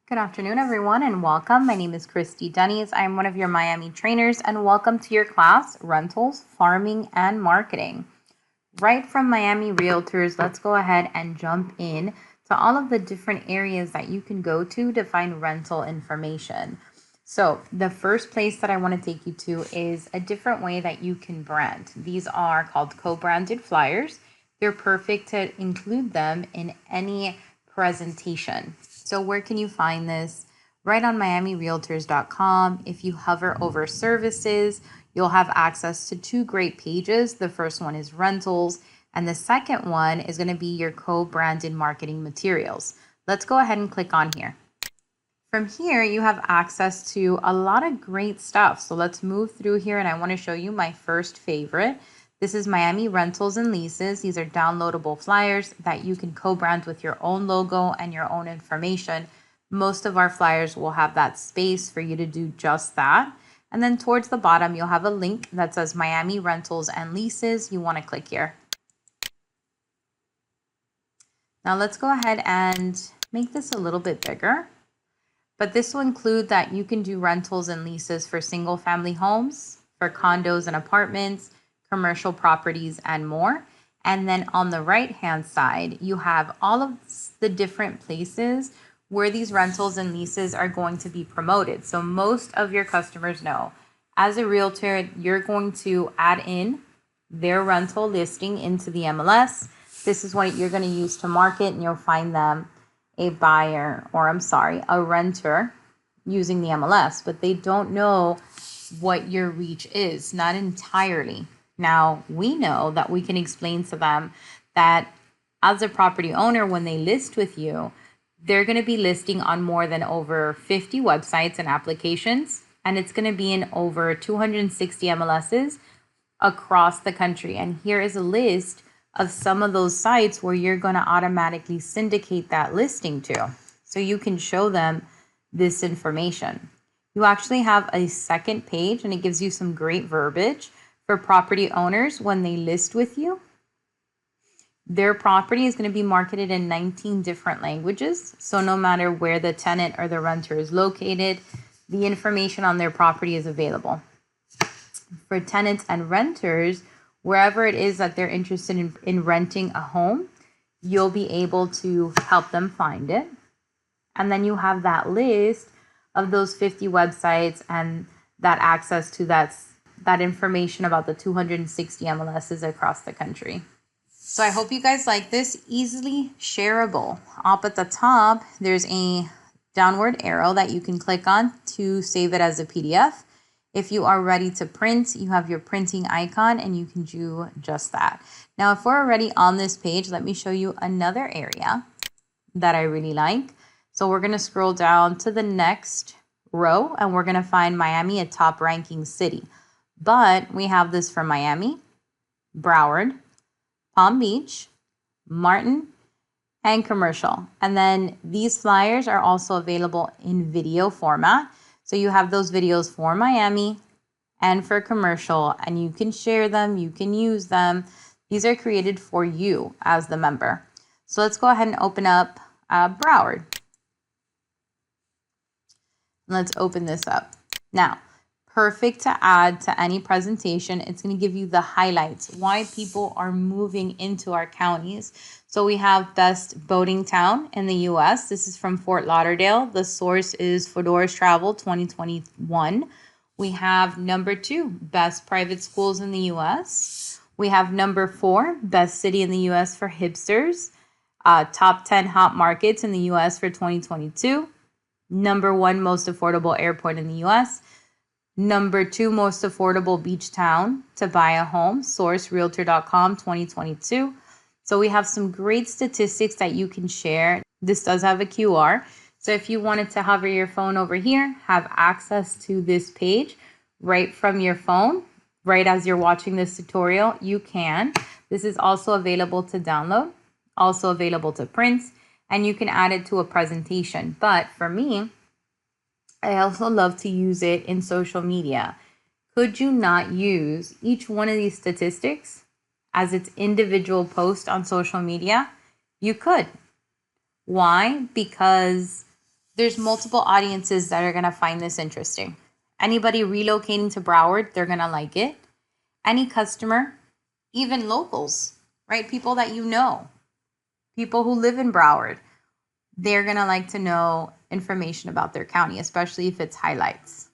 Good afternoon, everyone, and welcome. My name is Christy. I'm one of your Miami trainers, and welcome to your class, Rentals, Farming, and Marketing. Right from Miami Realtors, let's go ahead and jump in to all of the different areas that you can go to find rental information. So the first place that I want to take you to is a different way that you can brand. These are called co-branded flyers. They're perfect to include them in any presentation. So where can you find this? Right on miamirealtors.com. If you hover over services, you'll have access to two great pages. The first one is rentals, and the second one is going to be your co-branded marketing materials. Let's go ahead and click on here. From here, you have access to a lot of great stuff. So let's move through here, and I want to show you my first favorite. This is Miami Rentals and Leases. These are downloadable flyers that you can co-brand with your own logo and your own information. Most of our flyers will have that space for you to do just that. And then towards the bottom, you'll have a link that says Miami Rentals and Leases. You want to click here. Now let's go ahead and make this a little bit bigger. But this will include that you can do rentals and leases for single family homes, for condos and apartments, commercial properties, and more. And then on the right hand side, you have all of the different places where these rentals and leases are going to be promoted. So most of your customers know, as a realtor, you're going to add in their rental listing into the MLS. This is what you're going to use to market, and you'll find them a renter using the MLS, but they don't know what your reach is, not entirely. Now, we know that we can explain to them that as a property owner, when they list with you, they're going to be listing on more than over 50 websites and applications, and it's going to be in over 260 MLSs across the country. And here is a list of some of those sites where you're going to automatically syndicate that listing to. So you can show them this information. You actually have a second page, and it gives you some great verbiage for property owners when they list with you. Their property is going to be marketed in 19 different languages. So no matter where the tenant or the renter is located, the information on their property is available. For tenants and renters, wherever it is that they're interested in renting a home, you'll be able to help them find it. And then you have that list of those 50 websites and that access to that information about the 260 MLSs across the country. So I hope you guys like this. Easily shareable. Up at the top, there's a downward arrow that you can click on to save it as a PDF. If you are ready to print, you have your printing icon, and you can do just that. Now, if we're already on this page, let me show you another area that I really like. So we're going to scroll down to the next row, and we're going to find Miami a top ranking city. But we have this for Miami, Broward, Palm Beach, Martin, and commercial. And then these flyers are also available in video format. So you have those videos for Miami and for commercial, and you can share them, you can use them. These are created for you as the member. So let's go ahead and open up Broward. Let's open this up. Now, perfect to add to any presentation. It's going to give you the highlights, why people are moving into our counties. So we have best boating town in the U.S. This is from Fort Lauderdale. The source is Fedora's Travel 2021. We have number 2, best private schools in the U.S. We have number 4, best city in the U.S. for hipsters. Top 10 hot markets in the U.S. for 2022. Number 1 most affordable airport in the U.S. Number 2 most affordable beach town to buy a home, source realtor.com 2022. So we have some great statistics that you can share. This does have a QR. So if you wanted to hover your phone over here, have access to this page right from your phone, right as you're watching this tutorial, you can. This is also available to download, also available to print, and you can add it to a presentation. But for me, I also love to use it in social media. Could you not use each one of these statistics as its individual post on social media? You could. Why? Because there's multiple audiences that are going to find this interesting. Anybody relocating to Broward, they're going to like it. Any customer, even locals, right? People that you know, people who live in Broward, they're going to like to know information about their county, especially if it's highlights.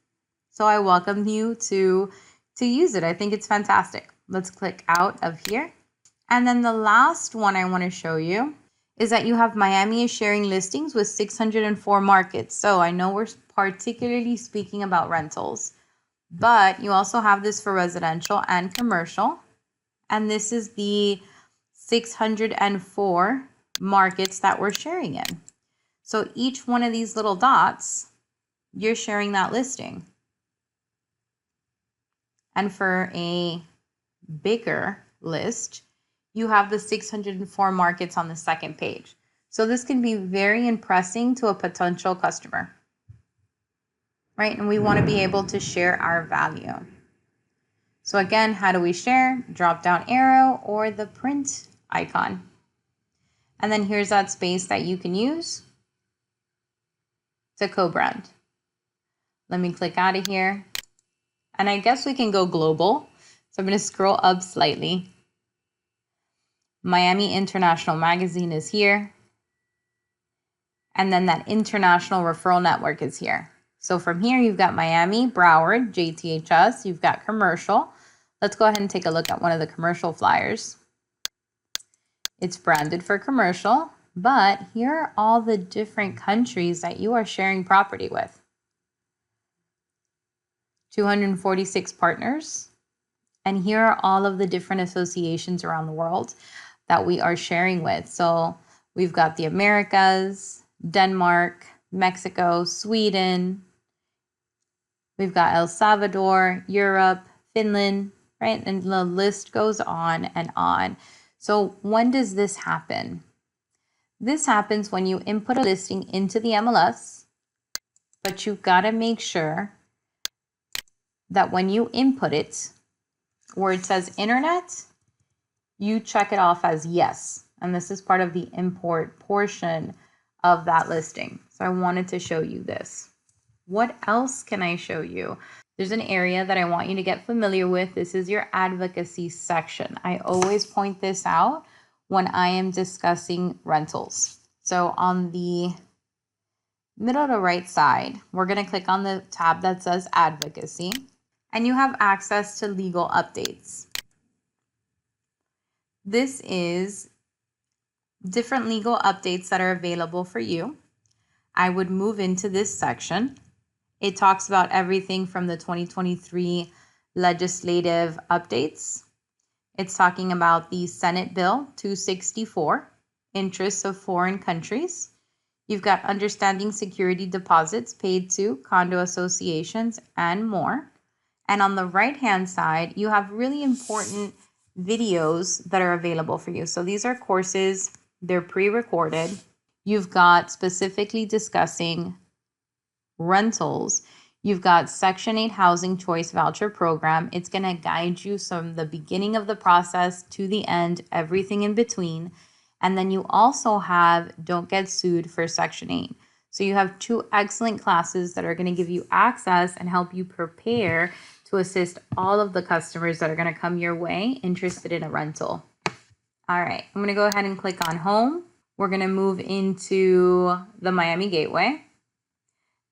So I welcome you to use it. I think it's fantastic. Let's click out of here. And then the last one I want to show you is that you have Miami is sharing listings with 604 markets. So I know we're particularly speaking about rentals, but you also have this for residential and commercial. And this is the 604 markets that we're sharing in. So each one of these little dots, you're sharing that listing. And for a bigger list, you have the 604 markets on the second page. So this can be very impressing to a potential customer, right? And we want to be able to share our value. So again, how do we share? Drop down arrow or the print icon. And then here's that space that you can use to co-brand. Let me click out of here. And I guess we can go global. So I'm going to scroll up slightly. Miami International Magazine is here. And then that international referral network is here. So from here, you've got Miami, Broward, JTHS, you've got commercial. Let's go ahead and take a look at one of the commercial flyers. It's branded for commercial, but here are all the different countries that you are sharing property with. 246 partners. And here are all of the different associations around the world that we are sharing with. So we've got the Americas, Denmark, Mexico, Sweden. We've got El Salvador, Europe, Finland, right? And the list goes on and on. So when does this happen? This happens when you input a listing into the MLS, but you've got to make sure that when you input it, where it says internet, you check it off as yes. And this is part of the import portion of that listing. So I wanted to show you this. What else can I show you? There's an area that I want you to get familiar with. This is your advocacy section. I always point this out when I am discussing rentals. So on the middle to right side, we're going to click on the tab that says advocacy, and you have access to legal updates. This is different legal updates that are available for you. I would move into this section. It talks about everything from the 2023 legislative updates. It's talking about the Senate Bill 264, interests of foreign countries. You've got understanding security deposits paid to condo associations and more. And on the right-hand side, you have really important videos that are available for you. So these are courses, they're pre-recorded. You've got specifically discussing rentals. You've got Section 8 Housing Choice Voucher Program. It's going to guide you from the beginning of the process to the end, everything in between. And then you also have Don't Get Sued for Section 8. So you have two excellent classes that are going to give you access and help you prepare to assist all of the customers that are going to come your way interested in a rental. All right, I'm going to go ahead and click on home. We're going to move into the Miami Gateway.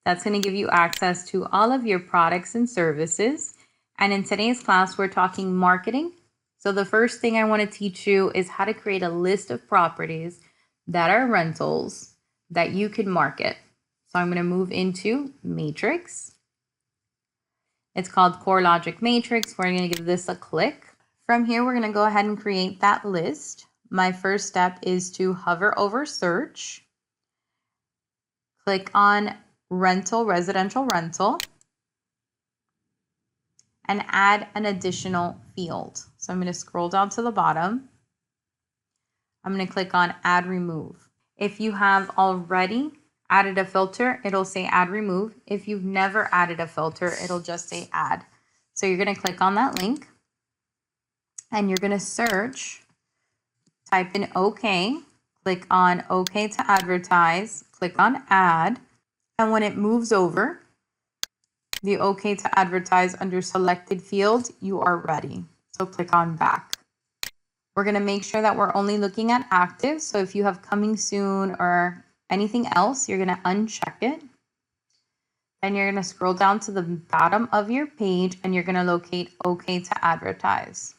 That's going to give you access to all of your products and services. And in today's class, we're talking marketing. So the first thing I want to teach you is how to create a list of properties that are rentals that you can market. So I'm going to move into Matrix. It's called CoreLogic Matrix. We're going to give this a click. From here, we're going to go ahead and create that list. My first step is to hover over search. Click on rental, residential rental, and add an additional field. So I'm going to scroll down to the bottom. I'm going to click on add remove. If you have already added a filter, it'll say add remove. If you've never added a filter, it'll just say add. So you're going to click on that link and you're going to search, type in OK, click on OK to advertise, click on add, And when it moves over the OK to advertise under selected field, you are ready. So click on back. We're going to make sure that we're only looking at active. So if you have coming soon or anything else, you're going to uncheck it. Then you're going to scroll down to the bottom of your page and you're going to locate OK to advertise.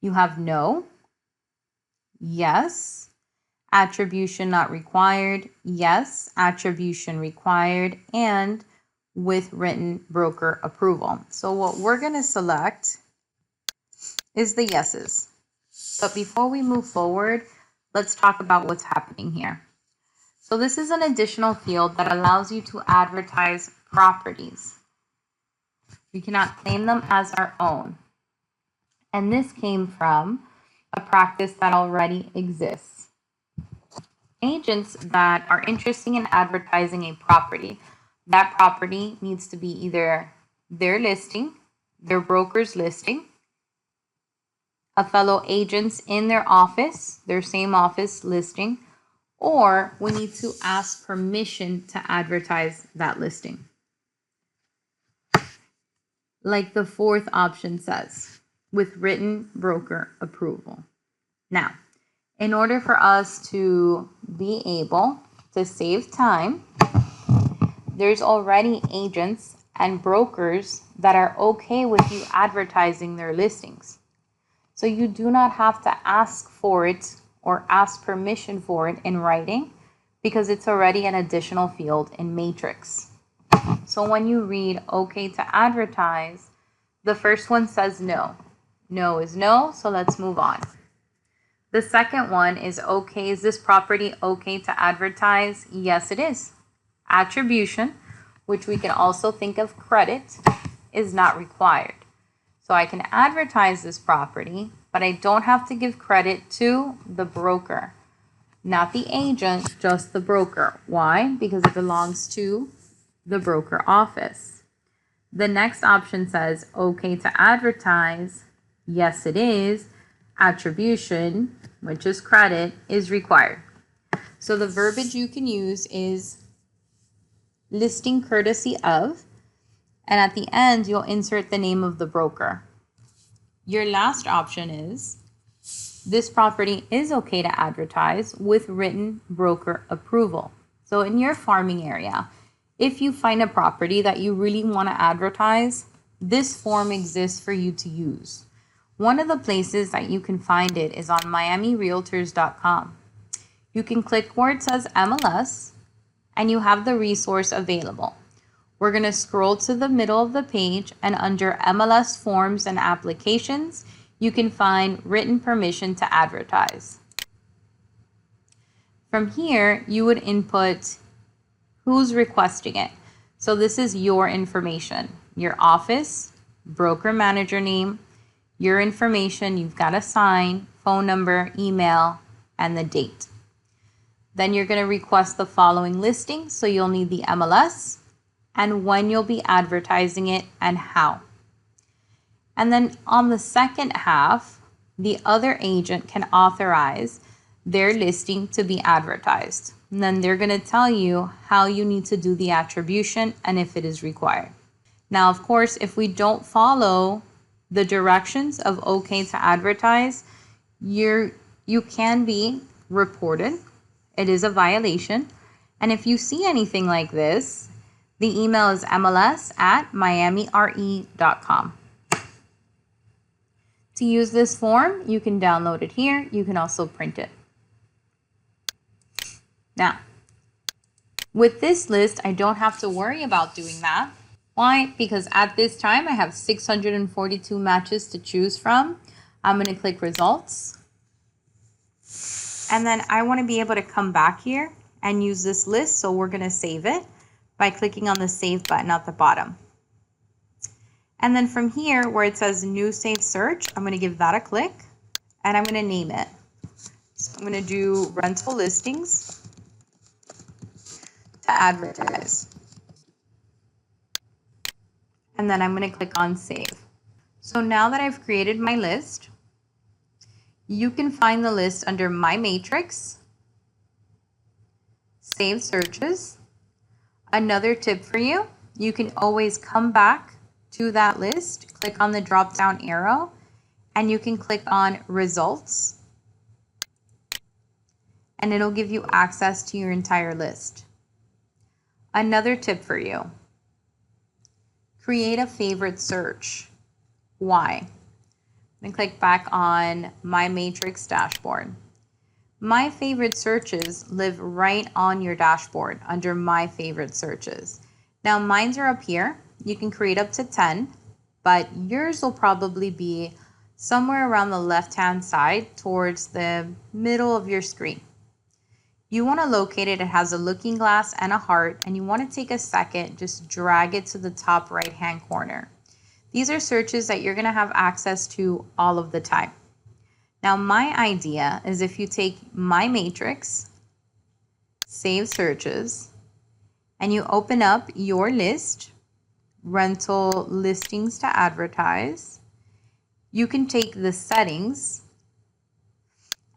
You have no, yes, attribution not required, yes, attribution required, and with written broker approval. So what we're going to select is the yeses. But before we move forward, let's talk about what's happening here. So this is an additional field that allows you to advertise properties. We cannot claim them as our own. And this came from a practice that already exists. Agents that are interested in advertising a property, that property needs to be either their listing, their broker's listing, a fellow agent's in their office, their same office listing, or we need to ask permission to advertise that listing. Like the fourth option says, with written broker approval. Now, in order for us to be able to save time, there's already agents and brokers that are okay with you advertising their listings. So you do not have to ask for it or ask permission for it in writing because it's already an additional field in Matrix. So when you read OK to advertise, the first one says no. No is no, so let's move on. The second one is okay. Is this property okay to advertise? Yes, it is. Attribution, which we can also think of credit, is not required. So I can advertise this property, but I don't have to give credit to the broker. Not the agent, just the broker. Why? Because it belongs to the broker office. The next option says, okay to advertise. Yes, it is. Attribution, which is credit, is required. So the verbiage you can use is listing courtesy of, and at the end, you'll insert the name of the broker. Your last option is, this property is okay to advertise with written broker approval. So in your farming area, if you find a property that you really want to advertise, this form exists for you to use. One of the places that you can find it is on miamirealtors.com. You can click where it says MLS and you have the resource available. We're going to scroll to the middle of the page and under MLS forms and applications, you can find written permission to advertise. From here, you would input who's requesting it. So this is your information, your office, broker manager name, your information, you've got to sign, phone number, email, and the date. Then you're going to request the following listing. So you'll need the MLS and when you'll be advertising it and how. And then on the second half, the other agent can authorize their listing to be advertised. And then they're going to tell you how you need to do the attribution and if it is required. Now, of course, if we don't follow the directions of OK to advertise, you can be reported. It is a violation. And if you see anything like this, the email is mls@miamire.com. To use this form, you can download it here. You can also print it. Now, with this list, I don't have to worry about doing that. Why? Because at this time, I have 642 matches to choose from. I'm going to click results. And then I want to be able to come back here and use this list. So we're going to save it by clicking on the save button at the bottom. And then from here where it says new save search, I'm going to give that a click and I'm going to name it. So I'm going to do rental listings to advertise. And then I'm going to click on save. So now that I've created my list, you can find the list under My Matrix, Save Searches, Another tip for you, you can always come back to that list, click on the drop down arrow, and you can click on results, and it'll give you access to your entire list. Another tip for you, create a favorite search. Why? And click back on my matrix dashboard. My favorite searches live right on your dashboard under my favorite searches. Now mine's are up here. You can create up to 10, but yours will probably be somewhere around the left-hand side towards the middle of your screen. You want to locate it. It has a looking glass and a heart, and you want to take a second, just drag it to the top right-hand corner. These are searches that you're going to have access to all of the time. Now, my idea is if you take my matrix, save searches, and you open up your list, rental listings to advertise, you can take the settings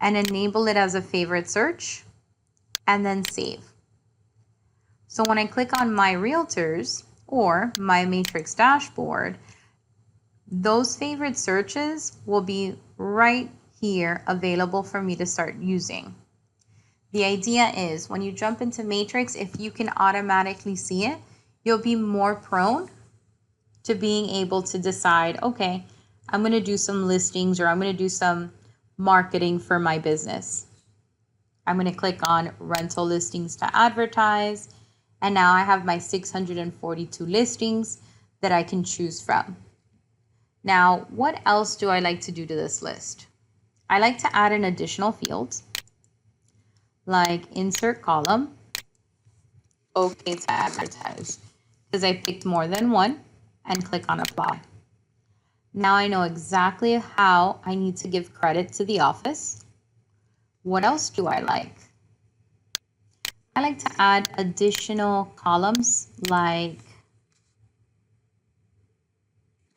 and enable it as a favorite search and then save. So when I click on my realtors or my matrix dashboard, those favorite searches will be right here available for me to start using. The idea is when you jump into matrix, if you can automatically see it, you'll be more prone to being able to decide, okay, I'm going to do some listings or I'm going to do some marketing for my business. I'm going to click on rental listings to advertise, and now I have my 642 listings that I can choose from. Now, what else do I like to do to this list? I like to add an additional field, like insert column, okay to advertise, because I picked more than one, and click on apply. Now I know exactly how I need to give credit to the office. What else do I like? I like to add additional columns like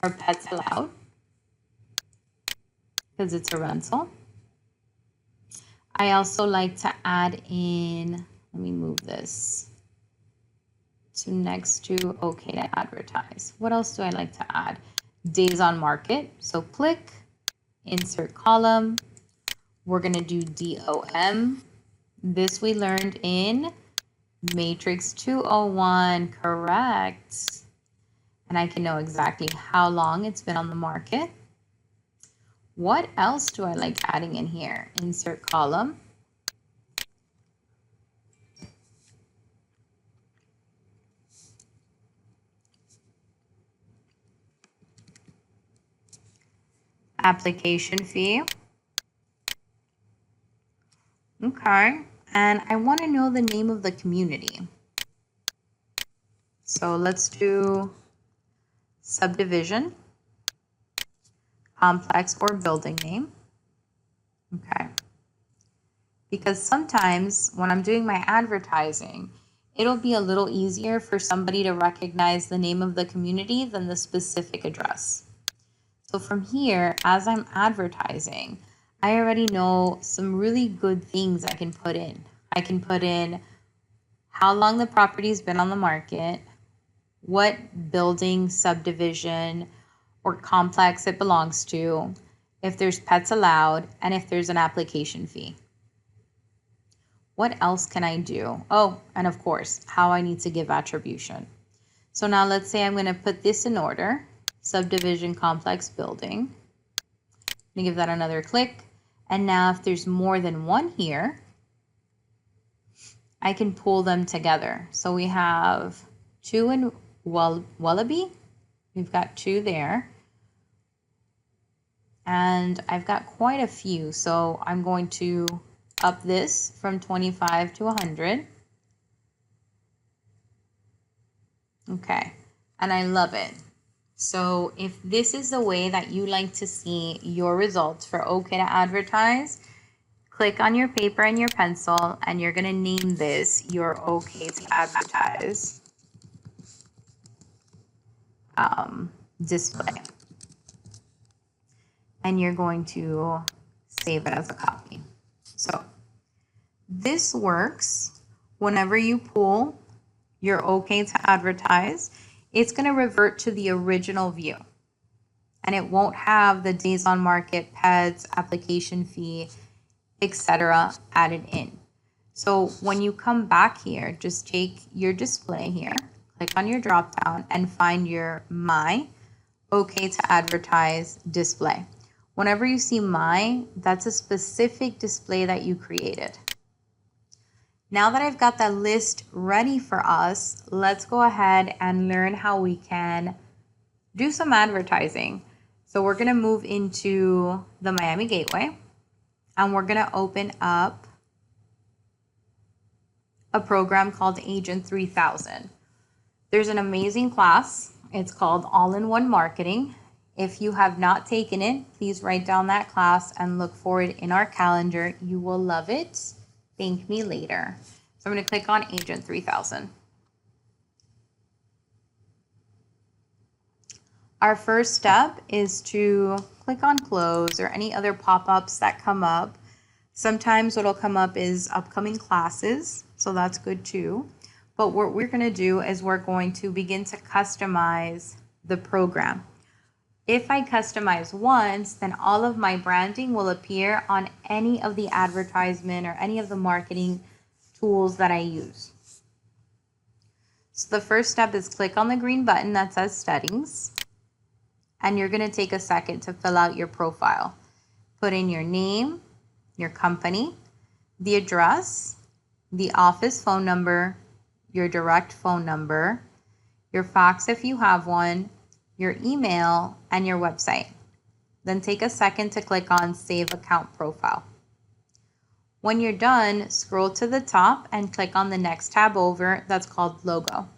are pets allowed, because it's a rental. I also like to add in, let me move this to next to okay to advertise. What else do I like to add? Days on market. So click, insert column. We're going to do DOM. This we learned in Matrix 201, correct. And I can know exactly how long it's been on the market. What else do I like adding in here? Insert column. Application fee. Okay. And I want to know the name of the community. So let's do subdivision, complex, or building name. Okay. Because sometimes when I'm doing my advertising, it'll be a little easier for somebody to recognize the name of the community than the specific address. So from here, as I'm advertising, I already know some really good things I can put in. I can put in how long the property's been on the market, what building, subdivision, or complex it belongs to, if there's pets allowed, and if there's an application fee. What else can I do? Oh, and of course, how I need to give attribution. So now let's say I'm going to put this in order, subdivision, complex, building. I'm going to give that another click. And now if there's more than one here, I can pull them together. So we have 2 in Wallaby. We've got 2 there. And I've got quite a few. So I'm going to up this from 25 to 100. Okay. And I love it. So if this is the way that you like to see your results for okay to advertise, click on your paper and your pencil, and you're going to name this your okay to advertise display. And you're going to save it as a copy. So this works whenever you pull you're okay to advertise, it's going to revert to the original view. And it won't have the days on market, pets, application fee, etc. added in. So when you come back here, just take your display here, click on your drop down and find your My Okay to Advertise display. Whenever you see My, that's a specific display that you created. Now that I've got that list ready for us, let's go ahead and learn how we can do some advertising. So we're going to move into the Miami Gateway and we're going to open up a program called Agent 3000. There's an amazing class. It's called All-in-One Marketing. If you have not taken it, please write down that class and look for it in our calendar. You will love it. Thank me later. So I'm going to click on Agent 3000. Our first step is to click on close or any other pop-ups that come up. Sometimes what'll come up is upcoming classes, so that's good too. But what we're going to do is we're going to begin to customize the program. If I customize once, then all of my branding will appear on any of the advertisement or any of the marketing tools that I use. So the first step is click on the green button that says settings. And you're going to take a second to fill out your profile. Put in your name, your company, the address, the office phone number, your direct phone number, your fax if you have one, your email, and your website. Then take a second to click on Save Account Profile. When you're done, scroll to the top and click on the next tab over that's called Logo.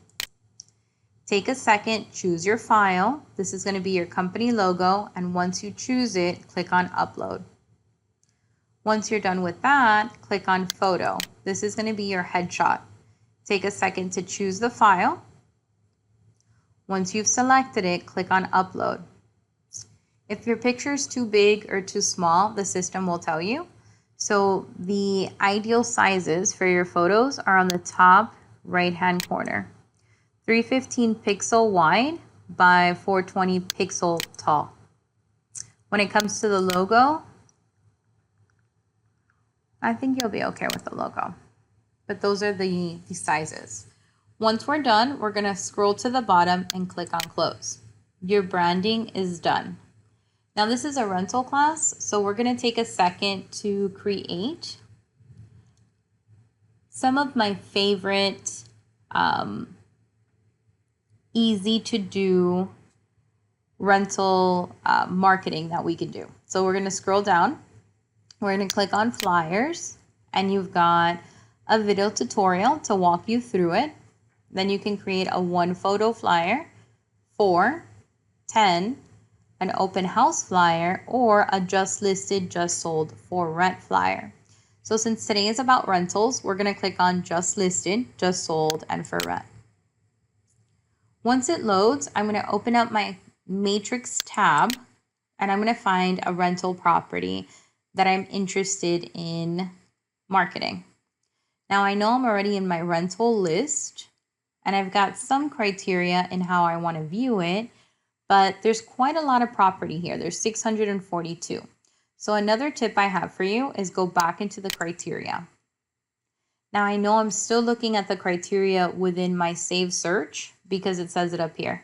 Take a second, choose your file. This is going to be your company logo, and once you choose it, click on Upload. Once you're done with that, click on Photo. This is going to be your headshot. Take a second to choose the file. Once you've selected it, click on Upload. If your picture is too big or too small, the system will tell you. So the ideal sizes for your photos are on the top right-hand corner. 315 pixel wide by 420 pixel tall. When it comes to the logo, I think you'll be okay with the logo. But those are the sizes. Once we're done, we're going to scroll to the bottom and click on Close. Your branding is done. Now this is a rental class, so we're going to take a second to create some of my favorite easy to do rental marketing that we can do. So we're going to scroll down. We're going to click on flyers, and you've got a video tutorial to walk you through it. Then you can create a 1 photo flyer, 4, 10, an open house flyer, or a just listed, just sold for rent flyer. So since today is about rentals, we're going to click on just listed, just sold, and for rent. Once it loads, I'm going to open up my Matrix tab, and I'm going to find a rental property that I'm interested in marketing. Now I know I'm already in my rental list, and I've got some criteria in how I want to view it, but there's quite a lot of property here. There's 642. So another tip I have for you is go back into the criteria. Now I know I'm still looking at the criteria within my save search because it says it up here,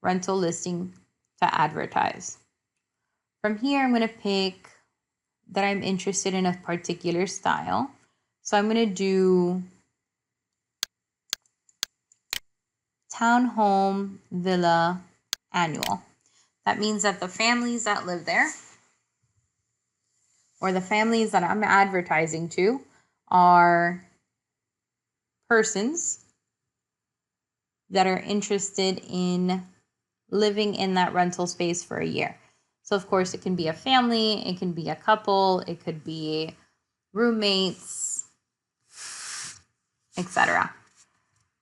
rental listing to advertise. From here, I'm going to pick that I'm interested in a particular style. So I'm going to do townhome villa annual. That means that the families that live there, or the families that I'm advertising to, are persons that are interested in living in that rental space for a year. So of course it can be a family, it can be a couple, it could be roommates, etc.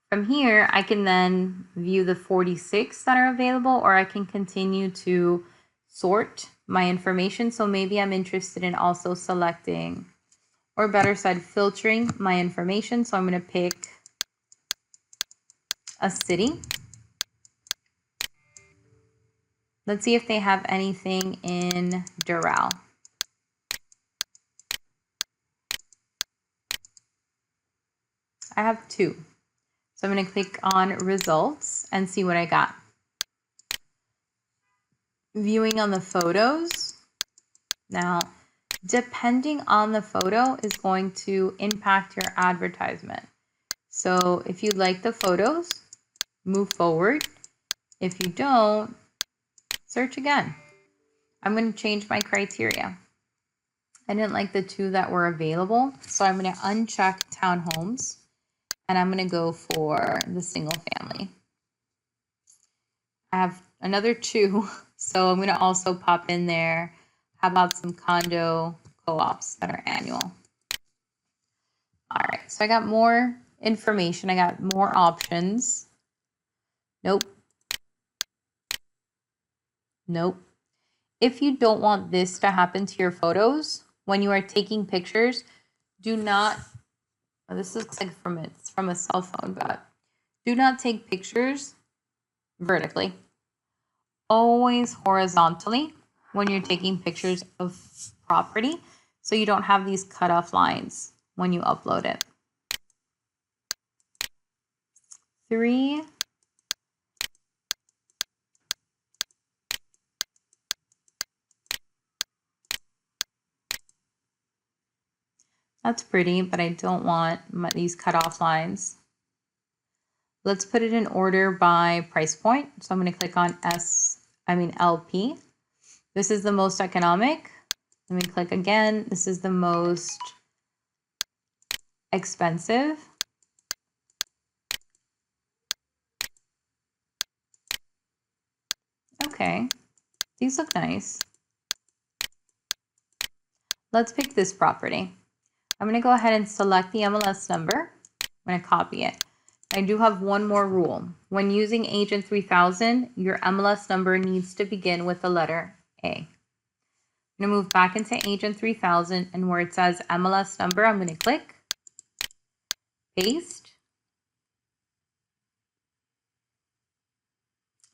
From here, I can then view the 46 that are available, or I can continue to sort my information. So maybe I'm interested in also selecting, or better said, filtering my information. So I'm going to pick a city. Let's see if they have anything in Doral. I have 2. So I'm going to click on results and see what I got. Viewing on the photos. Now, depending on the photo is going to impact your advertisement. So if you like the photos, move forward. If you don't, search again. I'm going to change my criteria. I didn't like the 2 that were available, so I'm going to uncheck townhomes and I'm going to go for the single family. I have another 2, so I'm going to also pop in there. How about some condo co-ops that are annual? All right, so I got more information. I got more options. Nope. Nope. If you don't want this to happen to your photos, when you are taking pictures, do not, oh, this looks like it's from a cell phone, but do not take pictures vertically. Always horizontally when you're taking pictures of property, so you don't have these cutoff lines when you upload it. 3. That's pretty, but I don't want these cutoff lines. Let's put it in order by price point. So I'm going to click on LP. This is the most economic. Let me click again. This is the most expensive. Okay, these look nice. Let's pick this property. I'm going to go ahead and select the MLS number. I'm going to copy it. I do have one more rule. When using Agent 3000, your MLS number needs to begin with the letter A. I'm going to move back into Agent 3000, and where it says MLS number, I'm going to click, paste.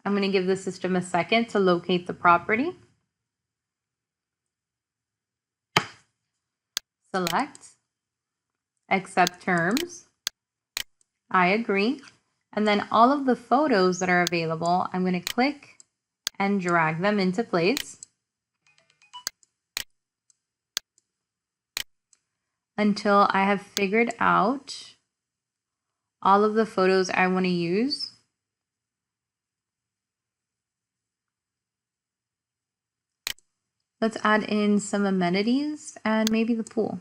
I'm going to give the system a second to locate the property. Select, accept terms. I agree. And then all of the photos that are available, I'm going to click and drag them into place until I have figured out all of the photos I want to use. Let's add in some amenities and maybe the pool.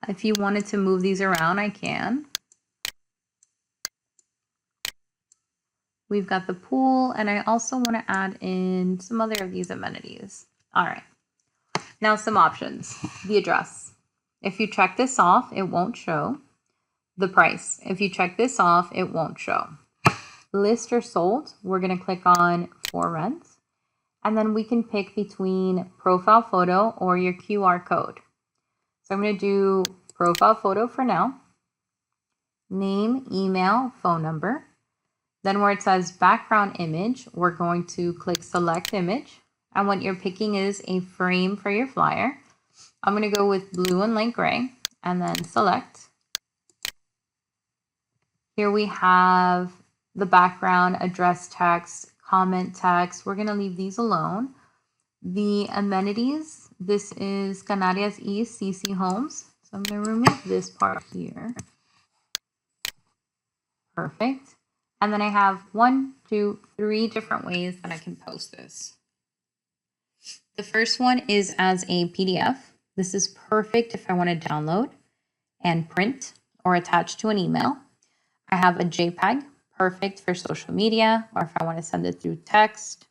If you wanted to move these around, I can. We've got the pool, and I also want to add in some other of these amenities. All right. Now some options. The address. If you check this off, it won't show. The price. If you check this off, it won't show. List or sold, we're going to click on for rent. And then we can pick between profile photo or your QR code. So I'm going to do profile photo for now. Name, email, phone number. Then where it says background image, we're going to click select image. And what you're picking is a frame for your flyer. I'm going to go with blue and light gray and then select. Here we have the background, address text, comment text. We're going to leave these alone. The amenities, this is Canarias East CC Homes. So I'm going to remove this part here. Perfect. And then I have 1, 2, 3 different ways that I can post this. The first one is as a PDF. This is perfect if I want to download and print or attach to an email. I have a JPEG, perfect for social media or if I want to send it through text.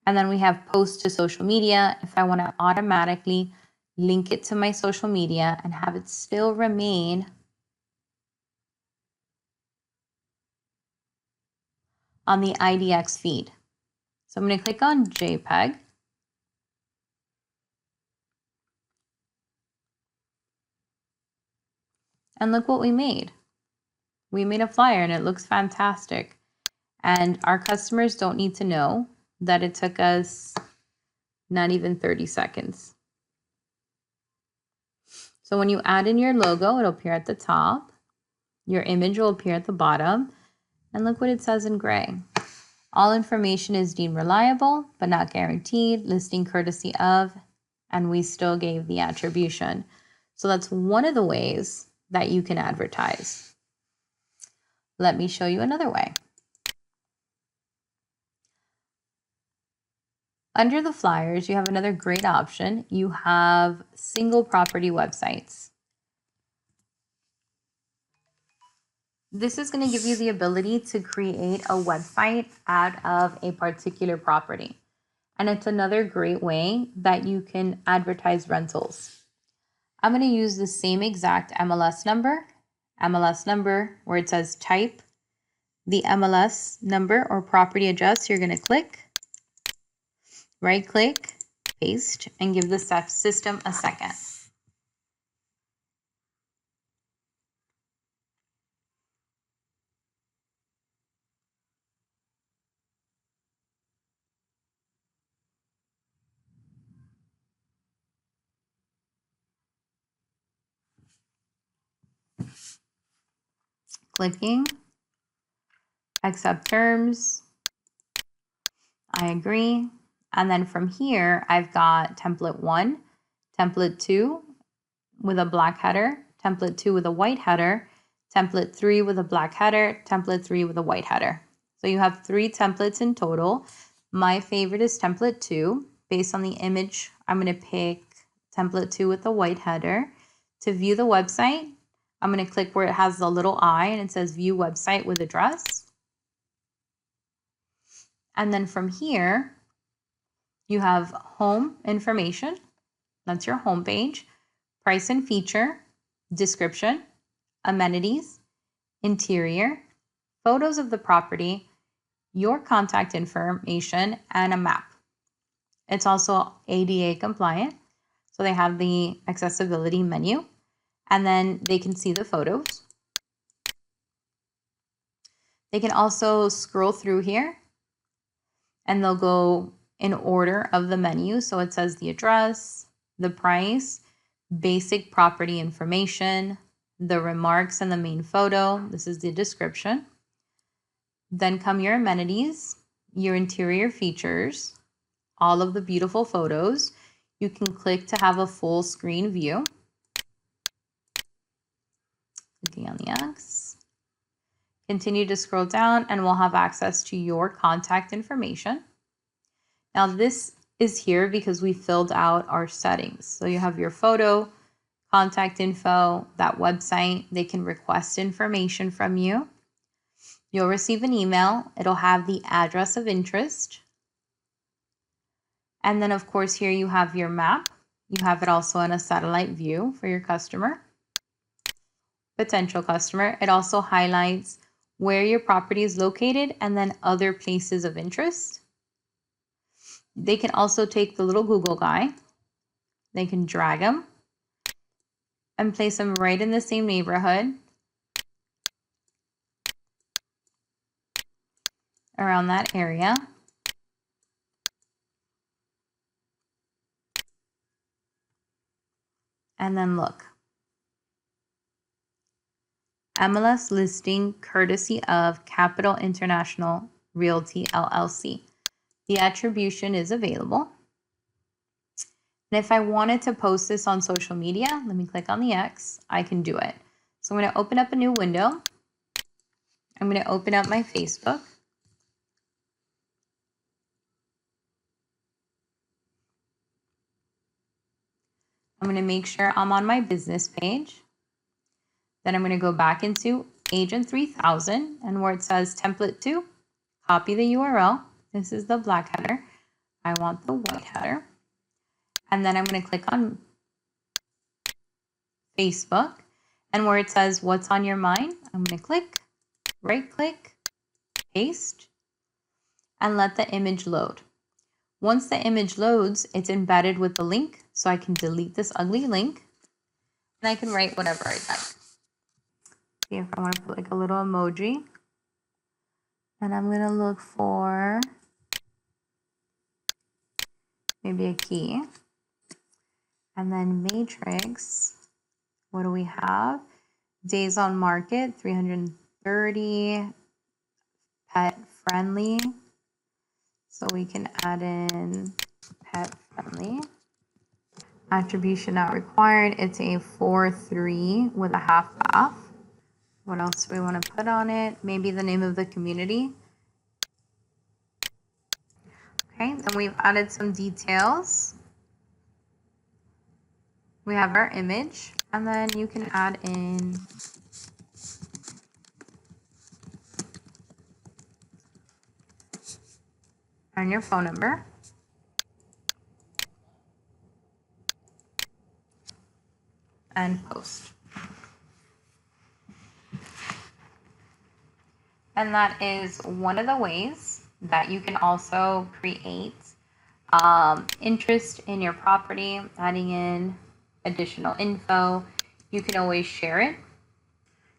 And then we have post to social media if I want to automatically link it to my social media and have it still remain on the IDX feed. So I'm going to click on JPEG. And look what we made. We made a flyer and it looks fantastic. And our customers don't need to know that it took us not even 30 seconds. So when you add in your logo, it'll appear at the top. Your image will appear at the bottom. And look what it says in gray. All information is deemed reliable, but not guaranteed. Listing courtesy of, and we still gave the attribution. So that's one of the ways that you can advertise. Let me show you another way. Under the flyers, you have another great option. You have single property websites. This is going to give you the ability to create a website out of a particular property. And it's another great way that you can advertise rentals. I'm going to use the same exact MLS number where it says type the MLS number or property address. You're going to click, right click, paste, and give the system a second. Clicking, accept terms, I agree. And then from here, I've got template 1, template 2 with a black header, template 2 with a white header, template 3 with a black header, template 3 with a white header. So you have 3 templates in total. My favorite is template 2. Based on the image, I'm going to pick template 2 with the white header. To view the website, I'm going to click where it has the little eye and it says view website with address. And then from here, you have home information. That's your home page. Price and feature, description, amenities, interior, photos of the property, your contact information, and a map. It's also ADA compliant. So they have the accessibility menu, and then they can see the photos. They can also scroll through here and they'll go in order of the menu. So it says the address, the price, basic property information, the remarks, and the main photo. This is the description. Then come your amenities, your interior features, all of the beautiful photos. You can click to have a full screen view. Clicking on the X. Continue to scroll down and we'll have access to your contact information. Now this is here because we filled out our settings. So you have your photo, contact info, that website. They can request information from you. You'll receive an email. It'll have the address of interest. And then of course here you have your map. You have it also in a satellite view for your customer, potential customer. It also highlights where your property is located and then other places of interest. They can also take the little Google guy. They can drag them and place them right in the same neighborhood around that area. And then look. MLS listing courtesy of Capital International Realty LLC. The attribution is available. And if I wanted to post this on social media, let me click on the X, I can do it. So I'm going to open up a new window. I'm going to open up my Facebook. I'm going to make sure I'm on my business page. Then I'm going to go back into Agent 3000 and where it says template 2, copy the URL. This is the black header. I want the white header. And then I'm going to click on Facebook. And where it says what's on your mind, I'm going to click, right click, paste, and let the image load. Once the image loads, it's embedded with the link. So I can delete this ugly link and I can write whatever I like. See if I want to put like a little emoji. And I'm going to look for maybe a key. And then matrix, what do we have? Days on market, 330, pet friendly. So we can add in pet friendly. Attribution not required. It's a 4-3 with a half bath. What else do we want to put on it? Maybe the name of the community. Okay, then we've added some details. We have our image, and then you can add in and your phone number. And post. And that is one of the ways that you can also create interest in your property, adding in additional info. You can always share it.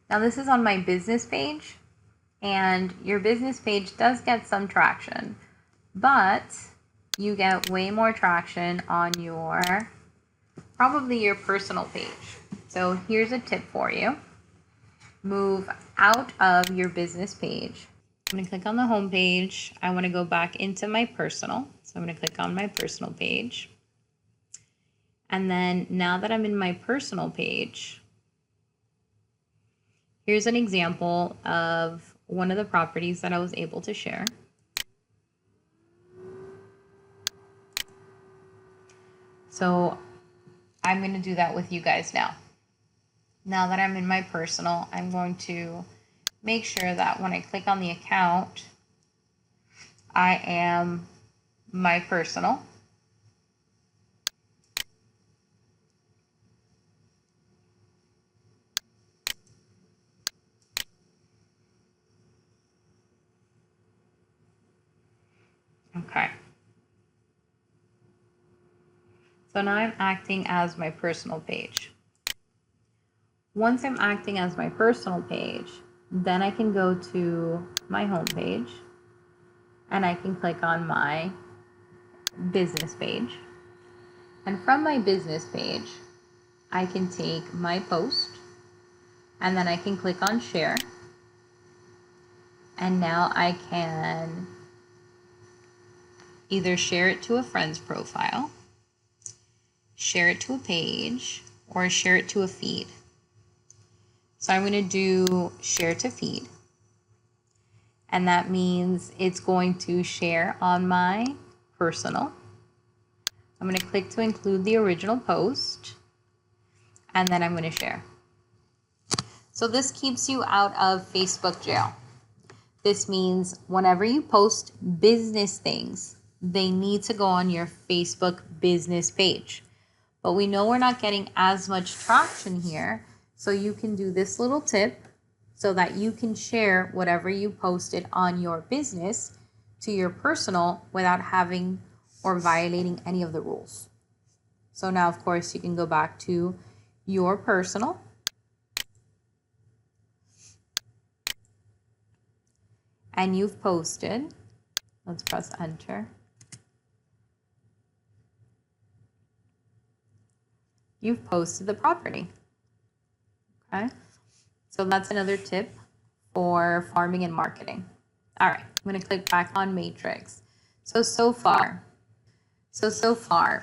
Now this is on my business page, and your business page does get some traction, but you get way more traction on your probably your personal page. So here's a tip for you. Move out of your business page. I'm going to click on the home page. I want to go back into my personal. So I'm going to click on my personal page. And then now that I'm in my personal page, here's an example of one of the properties that I was able to share. So I'm going to do that with you guys now. Now that I'm in my personal, I'm going to make sure that when I click on the account, I am my personal. Okay. So now I'm acting as my personal page. Once I'm acting as my personal page, then I can go to my home page and I can click on my business page. And from my business page, I can take my post and then I can click on share. And now I can either share it to a friend's profile, share it to a page, or share it to a feed. So I'm going to do share to feed. And that means it's going to share on my personal. I'm going to click to include the original post. And then I'm going to share. So this keeps you out of Facebook jail. This means whenever you post business things, they need to go on your Facebook business page. But we know we're not getting as much traction here. So you can do this little tip so that you can share whatever you posted on your business to your personal without having or violating any of the rules. So now, of course, you can go back to your personal. And you've posted. Let's press enter. You've posted the property. Okay, so that's another tip for farming and marketing. All right, I'm going to click back on Matrix. So far,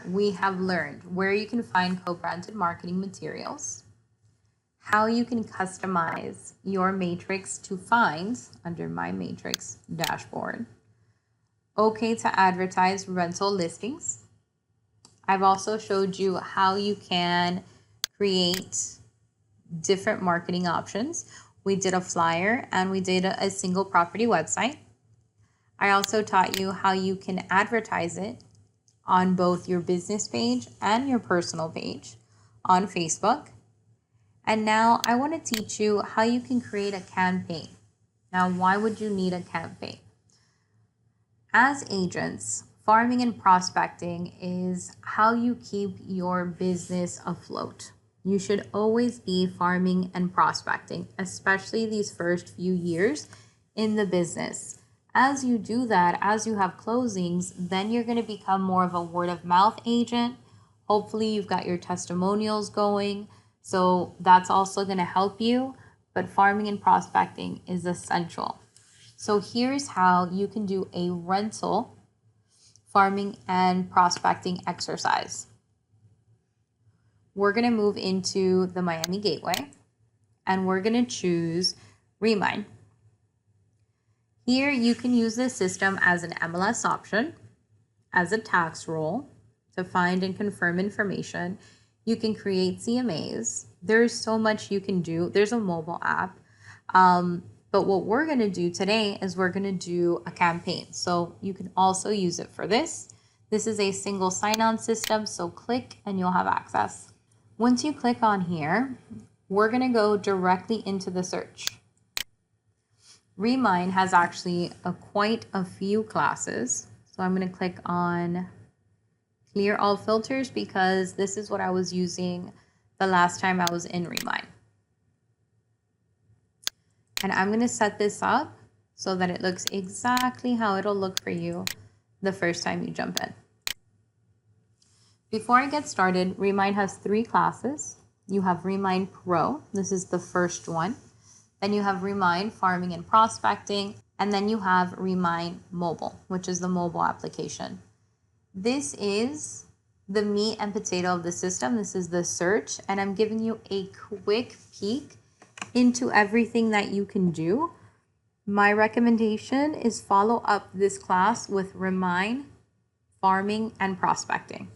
we have learned where you can find co-branded marketing materials, how you can customize your matrix to find under my matrix dashboard, okay to advertise rental listings. I've also showed you how you can create different marketing options. We did a flyer and we did a single property website. I also taught you how you can advertise it on both your business page and your personal page on Facebook. And now I want to teach you how you can create a campaign. Now, why would you need a campaign? As agents, farming and prospecting is how you keep your business afloat. You should always be farming and prospecting, especially these first few years in the business. As you do that, as you have closings, then you're going to become more of a word of mouth agent. Hopefully you've got your testimonials going. So that's also going to help you, but farming and prospecting is essential. So here's how you can do a rental farming and prospecting exercise. We're going to move into the Miami Gateway and we're going to choose Remind. Here you can use this system as an MLS option, as a tax roll to find and confirm information. You can create CMAs. There's so much you can do. There's a mobile app. But what we're going to do today is we're going to do a campaign. So you can also use it for this. This is a single sign-on system. So click and you'll have access. Once you click on here, we're going to go directly into the search. Remind has actually quite a few classes. So I'm going to click on clear all filters because this is what I was using the last time I was in Remind. And I'm going to set this up so that it looks exactly how it'll look for you the first time you jump in. Before I get started, Remind has 3 classes. You have Remind Pro. This is the first one. Then you have Remind Farming and Prospecting. And then you have Remind Mobile, which is the mobile application. This is the meat and potato of the system. This is the search. And I'm giving you a quick peek into everything that you can do. My recommendation is follow up this class with Remind Farming and Prospecting.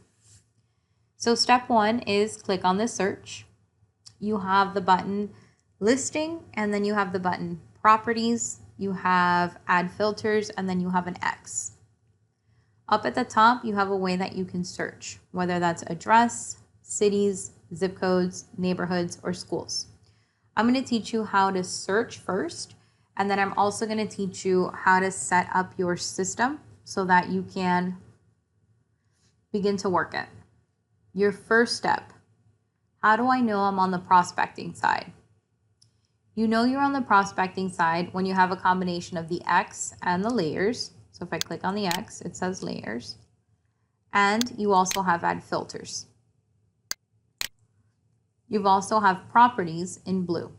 So step 1 is click on the search. You have the button listing, and then you have the button properties, you have add filters, and then you have an X. Up at the top, you have a way that you can search, whether that's address, cities, zip codes, neighborhoods, or schools. I'm going to teach you how to search first, and then I'm also going to teach you how to set up your system so that you can begin to work it. Your first step, how do I know I'm on the prospecting side? You know you're on the prospecting side when you have a combination of the X and the layers. So if I click on the X, it says layers. And you also have add filters. You also have properties in blue.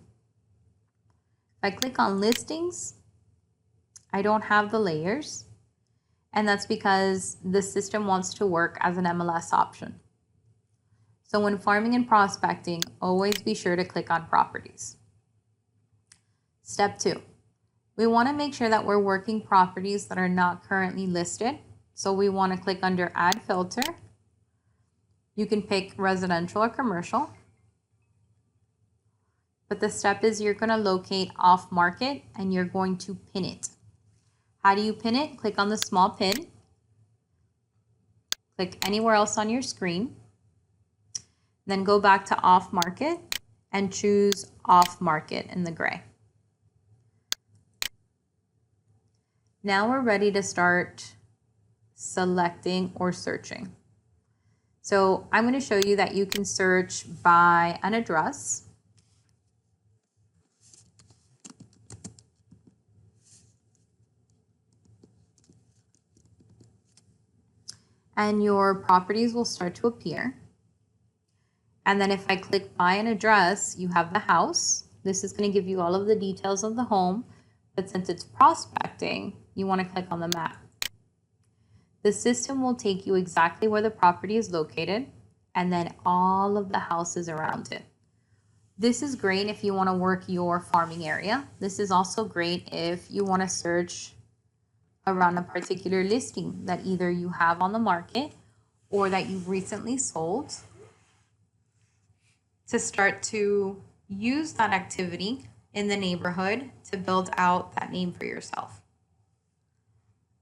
If I click on listings, I don't have the layers. And that's because the system wants to work as an MLS option. So when farming and prospecting, always be sure to click on properties. Step 2, we want to make sure that we're working properties that are not currently listed. So we want to click under add filter. You can pick residential or commercial. But the step is you're going to locate off market and you're going to pin it. How do you pin it? Click on the small pin. Click anywhere else on your screen. Then go back to off market and choose off market in the gray. Now we're ready to start selecting or searching. So I'm going to show you that you can search by an address. And your properties will start to appear. And then if I click by an address, you have the house. This is going to give you all of the details of the home. But since it's prospecting, you want to click on the map. The system will take you exactly where the property is located and then all of the houses around it. This is great if you want to work your farming area. This is also great if you want to search around a particular listing that either you have on the market or that you've recently sold, to start to use that activity in the neighborhood to build out that name for yourself.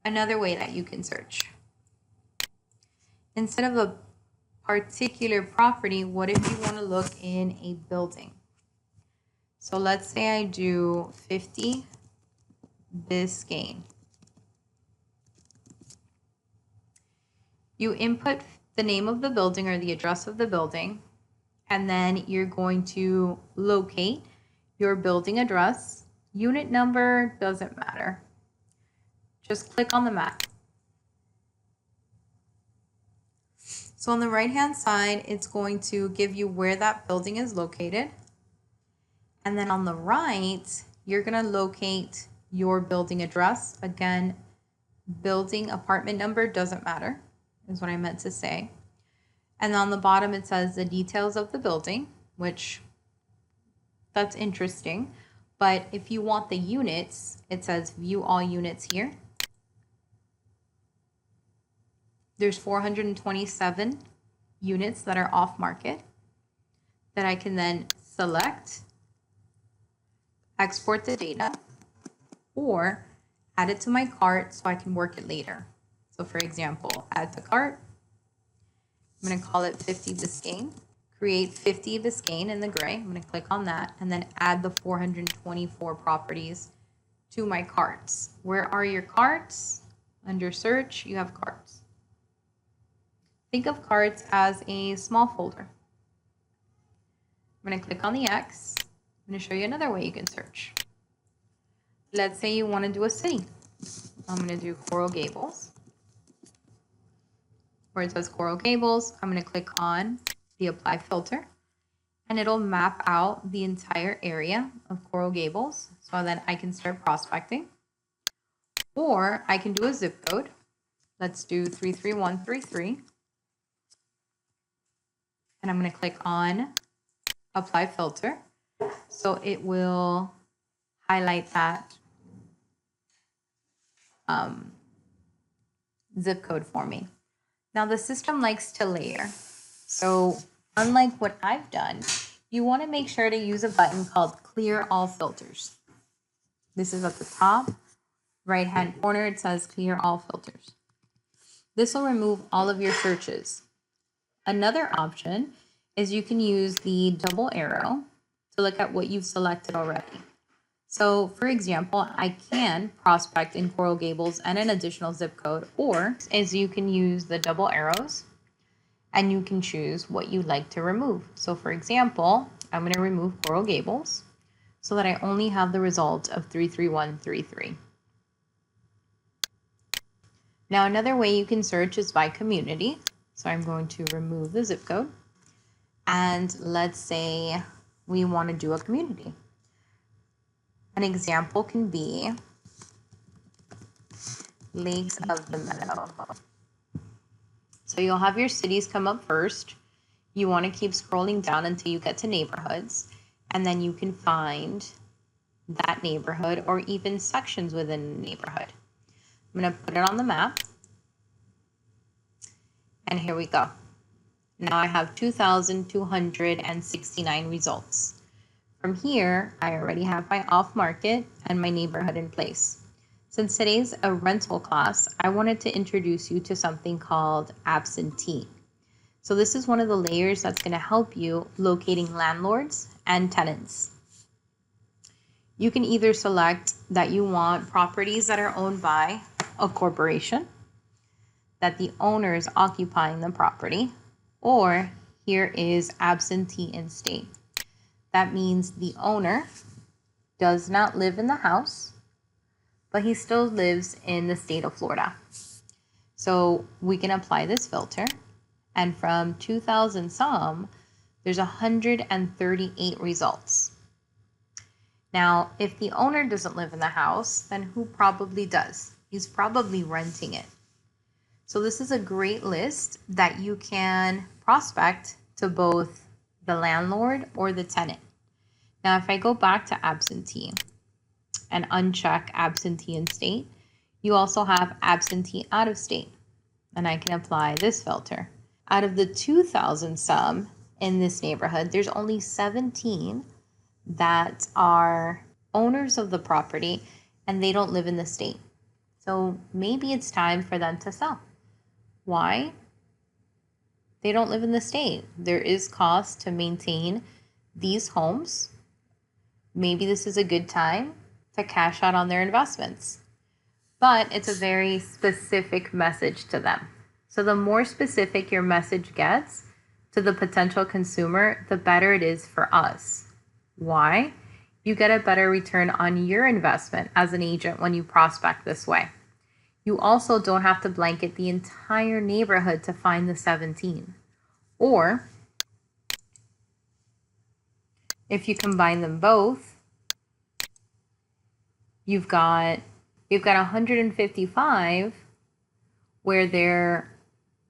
Another way that you can search. Instead of a particular property, what if you want to look in a building? So let's say I do 50 Biscayne. You input the name of the building or the address of the building, And then you're going to locate your building address. Unit number doesn't matter. Just click on the map. So on the right-hand side, it's going to give you where that building is located. And then on the right, you're going to locate your building address. Again, building apartment number doesn't matter, is what I meant to say. And on the bottom, it says the details of the building, which that's interesting. But if you want the units, it says view all units here. There's 427 units that are off market that I can then select, export the data, or add it to my cart so I can work it later. So for example, add to cart. I'm going to call it 50 Biscayne. Create 50 Biscayne in the gray. I'm going to click on that and then add the 424 properties to my carts. Where are your carts? Under search, you have carts. Think of carts as a small folder. I'm going to click on the X. I'm going to show you another way you can search. Let's say you want to do a city. I'm going to do Coral Gables. Where it says Coral Gables, I'm going to click on the apply filter and it'll map out the entire area of Coral Gables so that I can start prospecting. Or I can do a zip code. Let's do 33133. And I'm going to click on apply filter. So it will highlight that zip code for me. Now the system likes to layer. So unlike what I've done, you want to make sure to use a button called clear all filters. This is at the top right-hand corner. It says clear all filters. This will remove all of your searches. Another option is you can use the double arrow to look at what you've selected already. So for example, I can prospect in Coral Gables and an additional zip code, or is you can use the double arrows and you can choose what you'd like to remove. So for example, I'm going to remove Coral Gables so that I only have the result of 33133. Now another way you can search is by community. So I'm going to remove the zip code. And let's say we want to do a community. An example can be Lakes of the Meadow. So you'll have your cities come up first. You want to keep scrolling down until you get to neighborhoods. And then you can find that neighborhood or even sections within the neighborhood. I'm going to put it on the map. And here we go. Now I have 2,269 results. From here, I already have my off market and my neighborhood in place. Since today's a rental class, I wanted to introduce you to something called absentee. So this is one of the layers that's going to help you locating landlords and tenants. You can either select that you want properties that are owned by a corporation, that the owner is occupying the property, or here is absentee in state. That means the owner does not live in the house, but he still lives in the state of Florida. So we can apply this filter, and from 2,000 some, there's 138 results. Now, if the owner doesn't live in the house, then who probably does? He's probably renting it. So this is a great list that you can prospect to both the landlord or the tenant. Now, if I go back to absentee and uncheck absentee in state, you also have absentee out of state. And I can apply this filter. Out of the 2,000 some in this neighborhood, there's only 17 that are owners of the property and they don't live in the state. So maybe it's time for them to sell. Why? They don't live in the state. There is cost to maintain these homes. Maybe this is a good time to cash out on their investments. But it's a very specific message to them. So the more specific your message gets, to the potential consumer, the better it is for us. Why? You get a better return on your investment as an agent when you prospect this way. You also don't have to blanket the entire neighborhood to find the 17. Or if you combine them both, you've got 155 where they're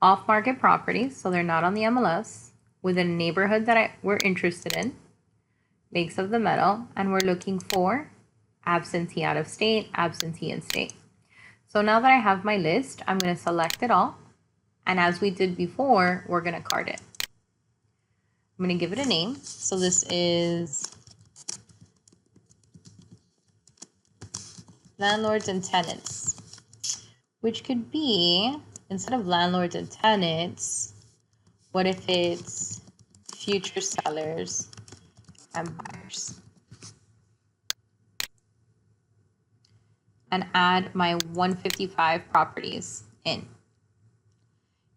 off-market properties, so they're not on the MLS, within a neighborhood that we're interested in, Lakes of the Meadow, and we're looking for absentee out of state, absentee in state. So now that I have my list, I'm going to select it all, and as we did before, we're going to card it. I'm going to give it a name. So this is landlords and tenants, which could be, instead of landlords and tenants, what if it's future sellers and buyers? And add my 155 properties in.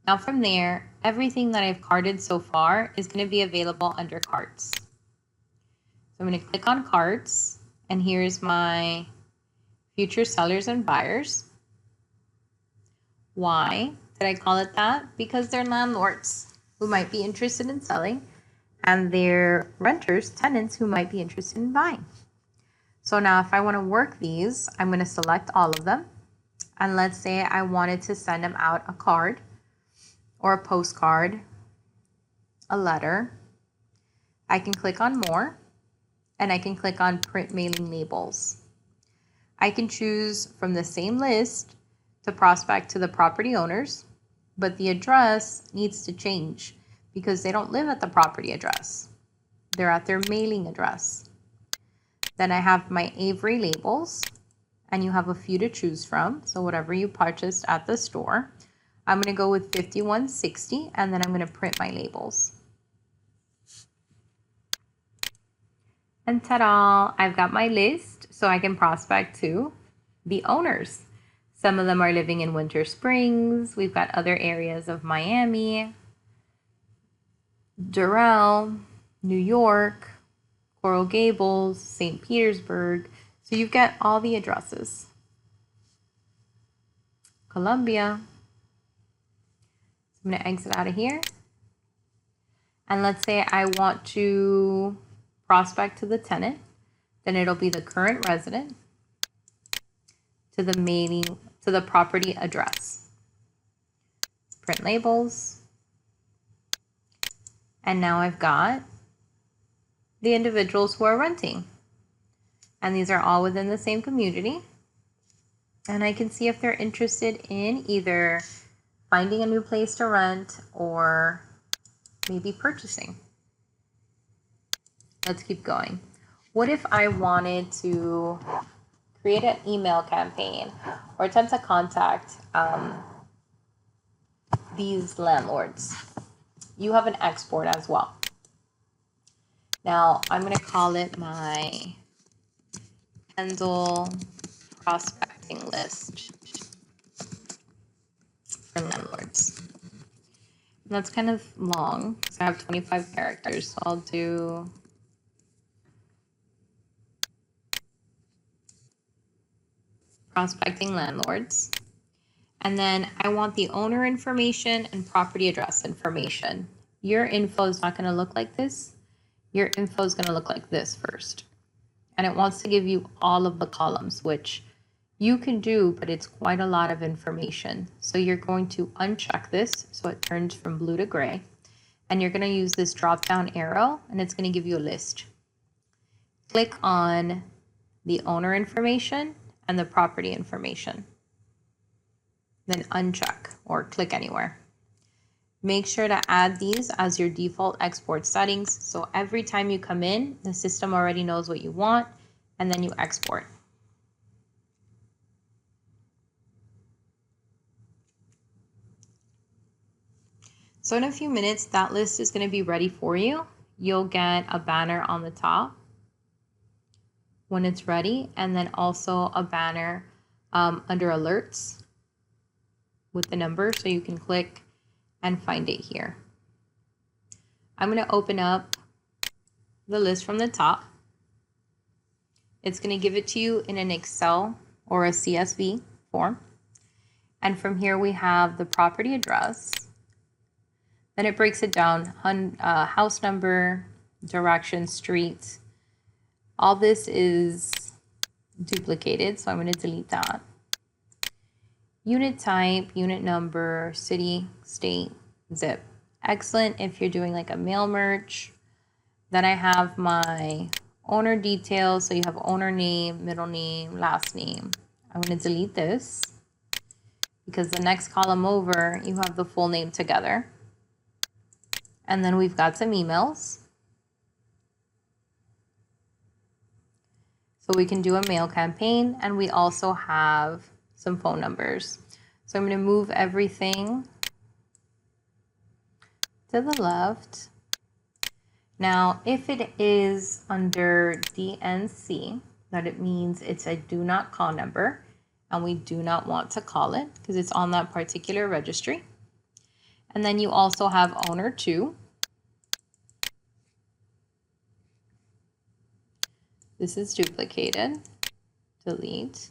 Now from there, everything that I've carded so far is going to be available under carts. So I'm going to click on carts, and here's my future sellers and buyers. Why did I call it that? Because they're landlords who might be interested in selling, and they're renters, tenants who might be interested in buying. So now if I want to work these, I'm going to select all of them. And let's say I wanted to send them out a card or a postcard, a letter. I can click on more, and I can click on print mailing labels. I can choose from the same list to prospect to the property owners, but the address needs to change because they don't live at the property address. They're at their mailing address. Then I have my Avery labels, and you have a few to choose from. So whatever you purchased at the store. I'm going to go with 5160, and then I'm going to print my labels. And ta-da, I've got my list, so I can prospect to the owners. Some of them are living in Winter Springs. We've got other areas of Miami, Doral, New York, Coral Gables, St. Petersburg. So you've got all the addresses. Columbia. I'm going to exit out of here. And let's say I want to prospect to the tenant. Then it'll be the current resident to the mailing, to the property address. Print labels. And now I've got the individuals who are renting. And these are all within the same community. And I can see if they're interested in either finding a new place to rent or maybe purchasing. Let's keep going. What if I wanted to create an email campaign or attempt to contact these landlords? You have an export as well. Now I'm going to call it my Kendall prospecting list for landlords. And that's kind of long because I have 25 characters, so I'll do prospecting landlords. And then I want the owner information and property address information. Your info is not going to look like this. Your info is going to look like this first. And it wants to give you all of the columns, which you can do, but it's quite a lot of information. So you're going to uncheck this so it turns from blue to gray. And you're going to use this drop down arrow, and it's going to give you a list. Click on the owner information and the property information. Then uncheck or click anywhere. Make sure to add these as your default export settings. So every time you come in, the system already knows what you want, and then you export. So in a few minutes, that list is going to be ready for you. You'll get a banner on the top when it's ready, and then also a banner under alerts with the number, so you can click and find it here. I'm going to open up the list from the top. It's going to give it to you in an Excel or a CSV form. And from here we have the property address. Then it breaks it down, house number, direction, street. All this is duplicated, so I'm going to delete that. Unit type, unit number, city, state, zip. Excellent if you're doing like a mail merge. Then I have my owner details, so you have owner name, middle name, last name. I'm going to delete this because the next column over, you have the full name together. And then we've got some emails. So we can do a mail campaign, and we also have some phone numbers. So I'm going to move everything to the left. Now, if it is under DNC, that it means it's a do not call number, and we do not want to call it because it's on that particular registry. And then you also have owner 2. This is duplicated. Delete.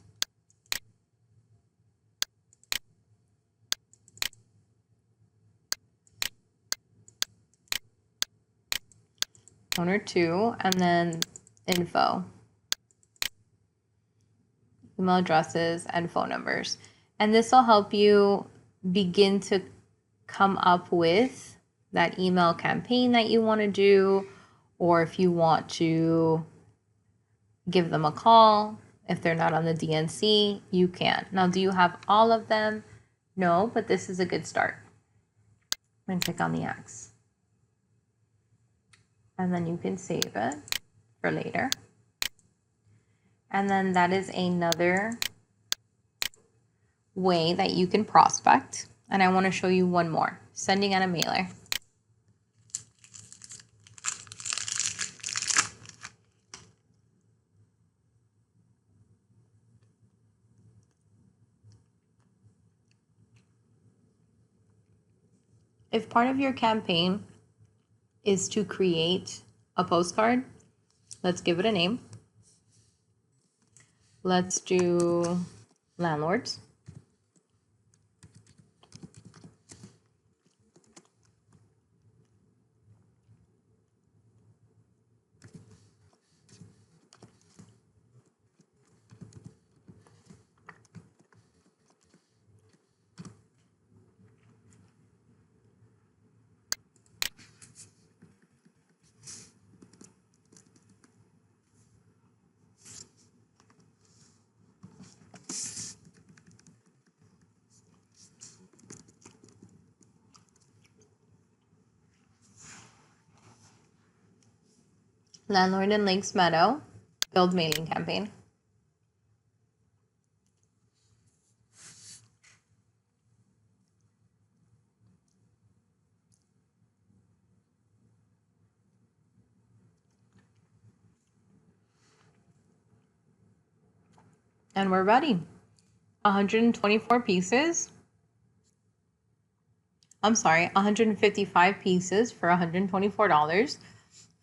Owner 2, and then info. Email addresses and phone numbers. And this will help you begin to come up with that email campaign that you want to do, or if you want to give them a call. If they're not on the DNC, you can. Now, do you have all of them? No, but this is a good start. I'm going to click on the X. And then you can save it for later. And then that is another way that you can prospect. And I want to show you one more, sending out a mailer. If part of your campaign is to create a postcard, let's give it a name. Let's do landlords. Landlord in Lakes Meadow, build mailing campaign. And we're ready. 124 pieces. I'm sorry, 155 pieces for $124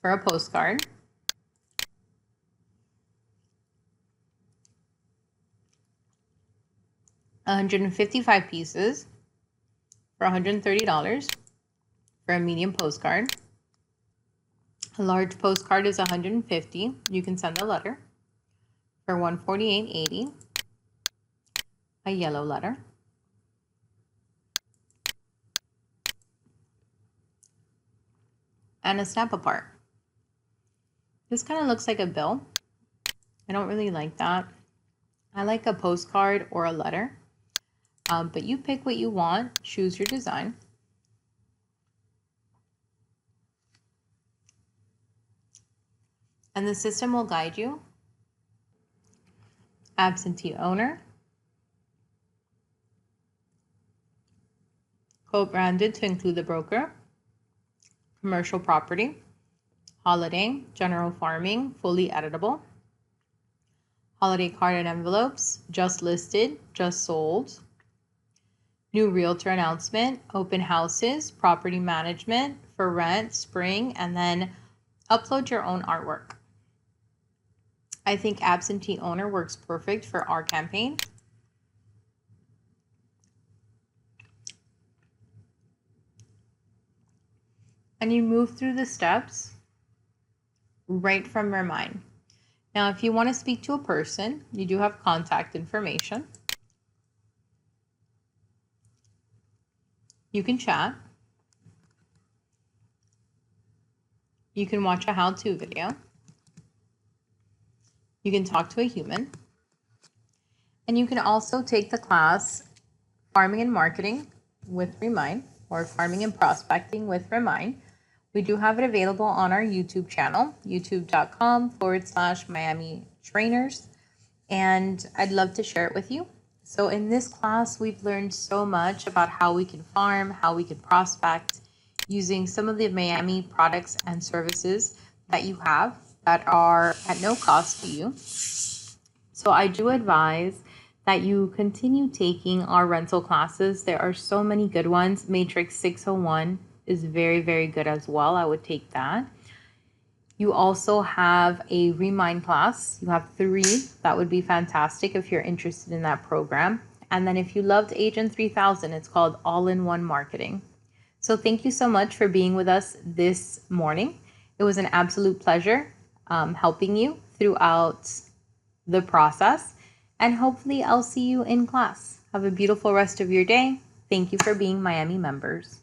for a postcard. $155 pieces for $130 for a medium postcard. A large postcard is $150. You can send a letter for $148.80. A yellow letter. And a snap apart. This kind of looks like a bill. I don't really like that. I like a postcard or a letter. But you pick what you want, choose your design. And the system will guide you. Absentee owner. Co-branded to include the broker. Commercial property. Holiday, general farming, fully editable. Holiday card and envelopes, just listed, just sold. New realtor announcement, open houses, property management, for rent, spring, and then upload your own artwork. I think absentee owner works perfect for our campaign. And you move through the steps right from your mind. Now, if you want to speak to a person, you do have contact information. You can chat. You can watch a how-to video. You can talk to a human. And you can also take the class Farming and Marketing with Remind, or Farming and Prospecting with Remind. We do have it available on our YouTube channel, youtube.com/miamitrainers. And I'd love to share it with you. So in this class, we've learned so much about how we can farm, how we can prospect, using some of the Miami products and services that you have that are at no cost to you. So I do advise that you continue taking our rental classes. There are so many good ones. Matrix 601 is very, very good as well. I would take that. You also have a Remind class. You have 3. That would be fantastic if you're interested in that program. And then if you loved Agent 3000, it's called All-in-One Marketing. So thank you so much for being with us this morning. It was an absolute pleasure helping you throughout the process. And hopefully I'll see you in class. Have a beautiful rest of your day. Thank you for being Miami members.